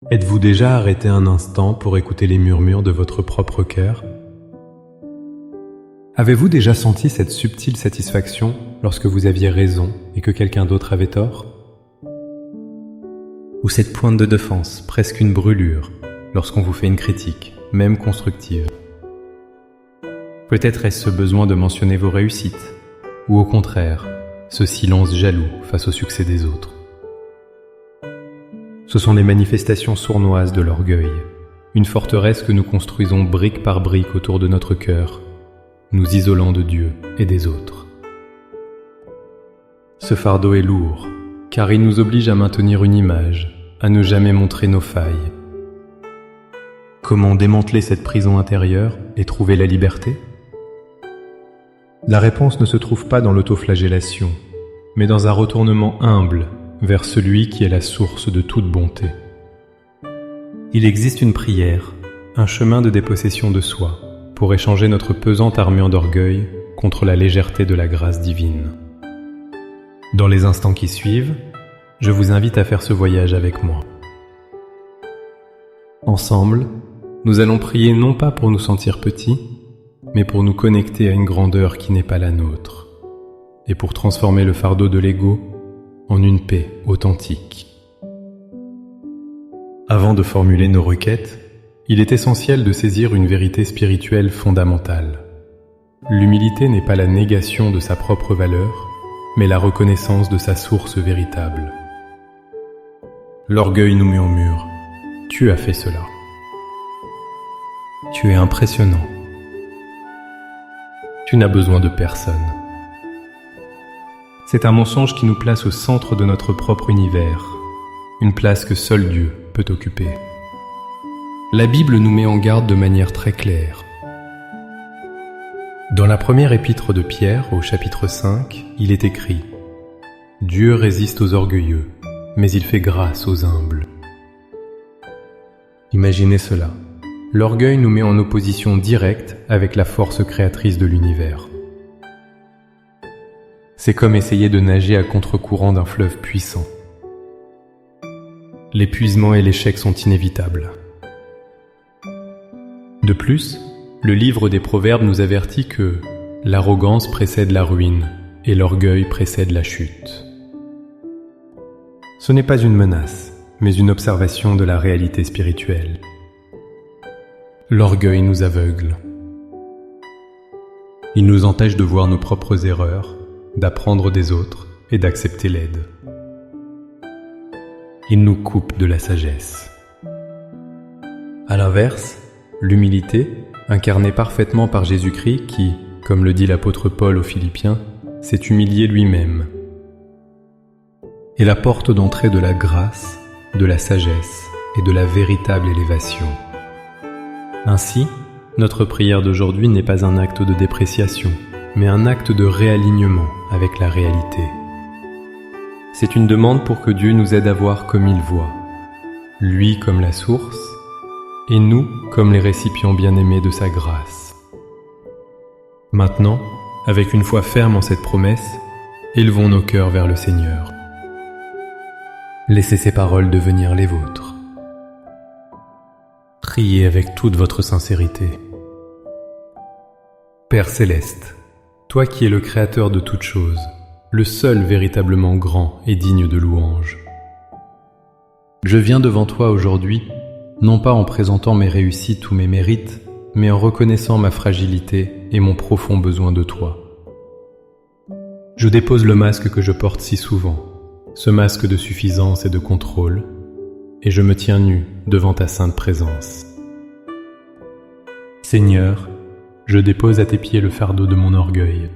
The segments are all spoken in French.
Êtes-vous déjà arrêté un instant pour écouter les murmures de votre propre cœur? Avez-vous déjà senti cette subtile satisfaction lorsque vous aviez raison et que quelqu'un d'autre avait tort? Ou cette pointe de défense, presque une brûlure, lorsqu'on vous fait une critique, même constructive? Peut-être est-ce ce besoin de mentionner vos réussites, ou au contraire, ce silence jaloux face au succès des autres. Ce sont les manifestations sournoises de l'orgueil, une forteresse que nous construisons brique par brique autour de notre cœur, nous isolant de Dieu et des autres. Ce fardeau est lourd, car il nous oblige à maintenir une image, à ne jamais montrer nos failles. Comment démanteler cette prison intérieure et trouver la liberté? La réponse ne se trouve pas dans l'autoflagellation, mais dans un retournement humble vers celui qui est la source de toute bonté. Il existe une prière, un chemin de dépossession de soi, pour échanger notre pesante armure d'orgueil contre la légèreté de la grâce divine. Dans les instants qui suivent, je vous invite à faire ce voyage avec moi. Ensemble, nous allons prier non pas pour nous sentir petits, mais pour nous connecter à une grandeur qui n'est pas la nôtre, et pour transformer le fardeau de l'ego en une paix authentique. Avant de formuler nos requêtes, il est essentiel de saisir une vérité spirituelle fondamentale. L'humilité n'est pas la négation de sa propre valeur, mais la reconnaissance de sa source véritable. L'orgueil nous murmure « Tu as fait cela. Tu es impressionnant. Tu n'as besoin de personne. » C'est un mensonge qui nous place au centre de notre propre univers, une place que seul Dieu peut occuper. La Bible nous met en garde de manière très claire. Dans la première épître de Pierre, au chapitre 5, il est écrit « Dieu résiste aux orgueilleux, mais il fait grâce aux humbles. » Imaginez cela. L'orgueil nous met en opposition directe avec la force créatrice de l'univers. C'est comme essayer de nager à contre-courant d'un fleuve puissant. L'épuisement et l'échec sont inévitables. De plus, le livre des Proverbes nous avertit que l'arrogance précède la ruine et l'orgueil précède la chute. Ce n'est pas une menace, mais une observation de la réalité spirituelle. L'orgueil nous aveugle. Il nous empêche de voir nos propres erreurs, d'apprendre des autres et d'accepter l'aide. Il nous coupe de la sagesse. À l'inverse, l'humilité, incarnée parfaitement par Jésus-Christ qui, comme le dit l'apôtre Paul aux Philippiens, s'est humilié lui-même, est la porte d'entrée de la grâce, de la sagesse et de la véritable élévation. Ainsi, notre prière d'aujourd'hui n'est pas un acte de dépréciation, mais un acte de réalignement avec la réalité. C'est une demande pour que Dieu nous aide à voir comme il voit, lui comme la source, et nous comme les récipients bien-aimés de sa grâce. Maintenant, avec une foi ferme en cette promesse, élevons nos cœurs vers le Seigneur. Laissez ces paroles devenir les vôtres. Priez avec toute votre sincérité. Père céleste, toi qui es le créateur de toutes choses, le seul véritablement grand et digne de louange. Je viens devant toi aujourd'hui, non pas en présentant mes réussites ou mes mérites, mais en reconnaissant ma fragilité et mon profond besoin de toi. Je dépose le masque que je porte si souvent, ce masque de suffisance et de contrôle, et je me tiens nu devant ta sainte présence. Seigneur, je dépose à tes pieds le fardeau de mon orgueil.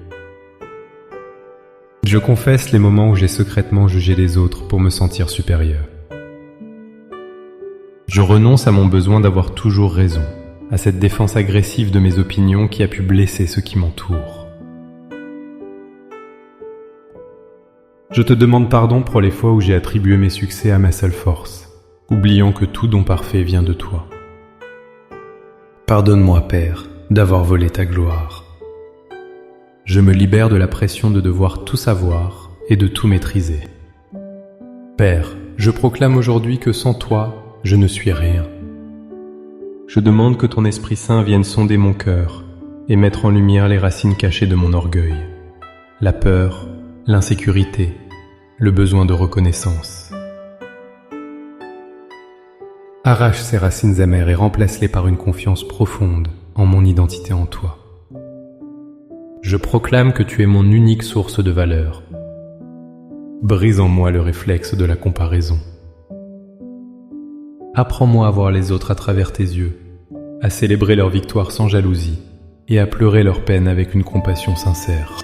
Je confesse les moments où j'ai secrètement jugé les autres pour me sentir supérieur. Je renonce à mon besoin d'avoir toujours raison, à cette défense agressive de mes opinions qui a pu blesser ceux qui m'entourent. Je te demande pardon pour les fois où j'ai attribué mes succès à ma seule force, oubliant que tout don parfait vient de toi. Pardonne-moi, Père, d'avoir volé ta gloire. Je me libère de la pression de devoir tout savoir et de tout maîtriser. Père, je proclame aujourd'hui que sans toi, je ne suis rien. Je demande que ton Esprit Saint vienne sonder mon cœur et mettre en lumière les racines cachées de mon orgueil, la peur, l'insécurité, le besoin de reconnaissance. Arrache ces racines amères et remplace-les par une confiance profonde en mon identité en toi. Je proclame que tu es mon unique source de valeur. Brise en moi le réflexe de la comparaison. Apprends-moi à voir les autres à travers tes yeux, à célébrer leur victoire sans jalousie et à pleurer leur peine avec une compassion sincère.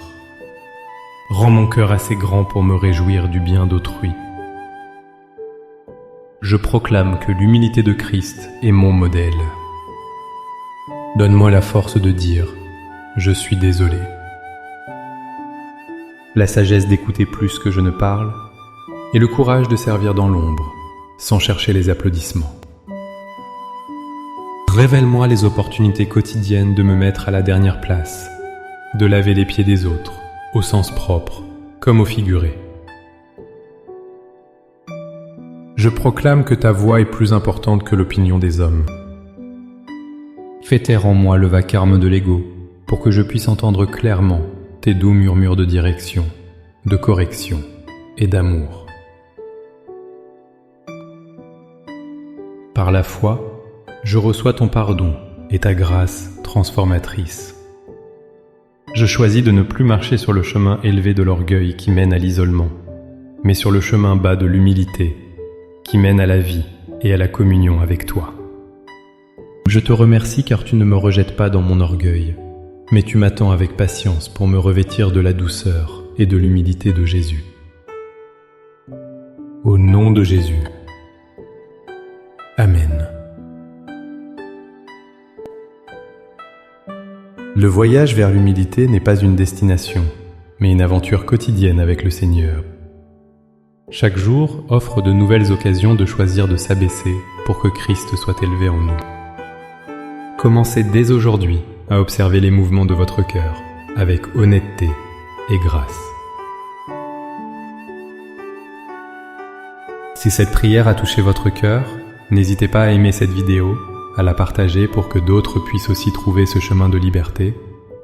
Rends mon cœur assez grand pour me réjouir du bien d'autrui. Je proclame que l'humilité de Christ est mon modèle. Donne-moi la force de dire « Je suis désolé ». La sagesse d'écouter plus que je ne parle et le courage de servir dans l'ombre, sans chercher les applaudissements. Révèle-moi les opportunités quotidiennes de me mettre à la dernière place, de laver les pieds des autres, au sens propre, comme au figuré. Je proclame que ta voix est plus importante que l'opinion des hommes. Fais taire en moi le vacarme de l'ego, pour que je puisse entendre clairement tes doux murmures de direction, de correction et d'amour. Par la foi, je reçois ton pardon et ta grâce transformatrice. Je choisis de ne plus marcher sur le chemin élevé de l'orgueil qui mène à l'isolement, mais sur le chemin bas de l'humilité qui mène à la vie et à la communion avec toi. Je te remercie car tu ne me rejettes pas dans mon orgueil, mais tu m'attends avec patience pour me revêtir de la douceur et de l'humilité de Jésus. Au nom de Jésus. Amen. Le voyage vers l'humilité n'est pas une destination, mais une aventure quotidienne avec le Seigneur. Chaque jour offre de nouvelles occasions de choisir de s'abaisser pour que Christ soit élevé en nous. Commencez dès aujourd'hui à observer les mouvements de votre cœur avec honnêteté et grâce. Si cette prière a touché votre cœur, n'hésitez pas à aimer cette vidéo, à la partager pour que d'autres puissent aussi trouver ce chemin de liberté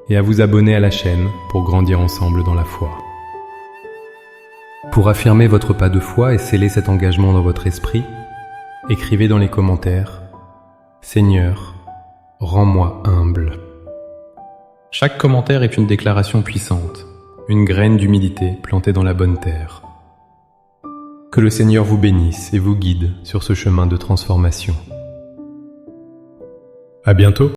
et à vous abonner à la chaîne pour grandir ensemble dans la foi. Pour affirmer votre pas de foi et sceller cet engagement dans votre esprit, écrivez dans les commentaires « Seigneur, rends-moi humble ». Chaque commentaire est une déclaration puissante, une graine d'humilité plantée dans la bonne terre. Que le Seigneur vous bénisse et vous guide sur ce chemin de transformation. À bientôt!